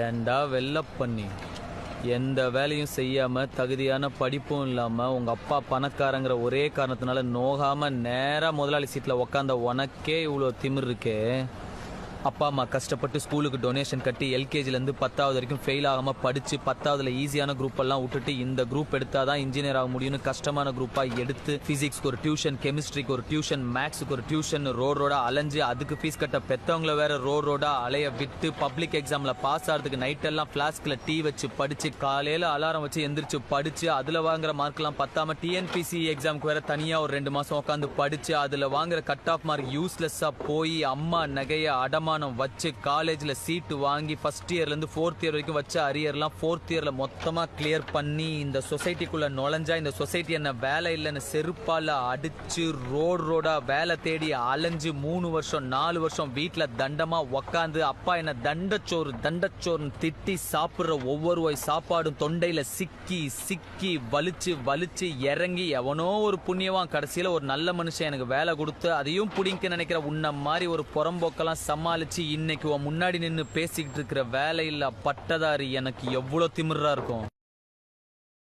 ஏண்டா வெள்ள பண்ணி எந்த வேலையும் செய்யாம தகுதியான படிப்பும் இல்லாம உங்க அப்பா பணக்காரங்கிற ஒரே காரணத்தினால நோகாம நேரா முதலாளி சீட்ல உக்காந்த உனக்கே இவ்வளோ திமிர் இருக்கே. அப்பா அம்மா கஷ்டப்பட்டு ஸ்கூலுக்கு டொனேஷன் கட்டி எல்கேஜிலேருந்து 10வது வரைக்கும் ஃபெயில் ஆகாமல் படித்து 10வதுல ஈஸியான குரூப் எல்லாம் விட்டுட்டு இந்த குரூப் எடுத்தால் தான் இன்ஜினியர் ஆக முடியும்னு கஷ்டமான குரூப்பாக எடுத்து ஃபிசிக்ஸ்க்கு ஒரு டியூஷன், கெமிஸ்ட்ரிக்கு ஒரு டியூஷன், மேக்ஸுக்கு ஒரு டியூஷன் ரோடா அலைஞ்சு அதுக்கு ஃபீஸ் கட்ட பெற்றவங்கள வேற ரோடா அலைய விட்டு பப்ளிக் எக்ஸாமில் பாஸ் ஆகிறதுக்கு நைட்டெல்லாம் ஃப்ளாஸ்கில் டீ வச்சு படித்து காலையில் அலாரம் வச்சு எந்திரிச்சு படித்து அதில் வாங்குற மார்க்லாம் பத்தாம டிஎன்பிசி எக்ஸாமுக்கு வேற தனியாக ஒரு 2 மாதம் உட்காந்து படித்து அதில் வாங்குற கட் ஆஃப் மார்க் யூஸ்லெஸ்ஸாக போய் அம்மா நகைய அடமா வச்சு காலேஜ்ல சீட்டு வாங்கி ஃபர்ஸ்ட் இயர்ல இருந்து 4th இயர் வரைக்கும் வச்ச அரியர்லாம் 4th இயர்ல மொத்தமா கிளியர் பண்ணி இந்த சொசைட்டிக்குள்ள நுழைஞ்சா இந்த சொசைட்டி என்ன வேலை இல்லைன்னு செருப்பால அடிச்சு ரோடா வேலை தேடி அலைஞ்சு 3 வருஷம் 4 வருஷம் வீட்டுல தண்டமா உக்காந்து அப்பா என்ன தண்டச்சோறுன்னு திட்டி சாப்பிடுற ஒவ்வொரு வாய் சாப்பாடும் தொண்டையில சிக்கி வலிச்சு இறங்கி எவனோ ஒரு புண்ணியவான் கடைசியில ஒரு நல்ல மனுஷன் எனக்கு வேலை கொடுத்து அதையும் பிடிக்க நினைக்கிற உன்ன மாதிரி ஒரு புறம்போக்கெல்லாம் சமாளி இன்னைக்கு முன்னாடி நின்று பேசிக்கிட்டு இருக்கிற வேலையில்லா பட்டதாரி எனக்கு எவ்வளவு திமிரா இருக்கும்.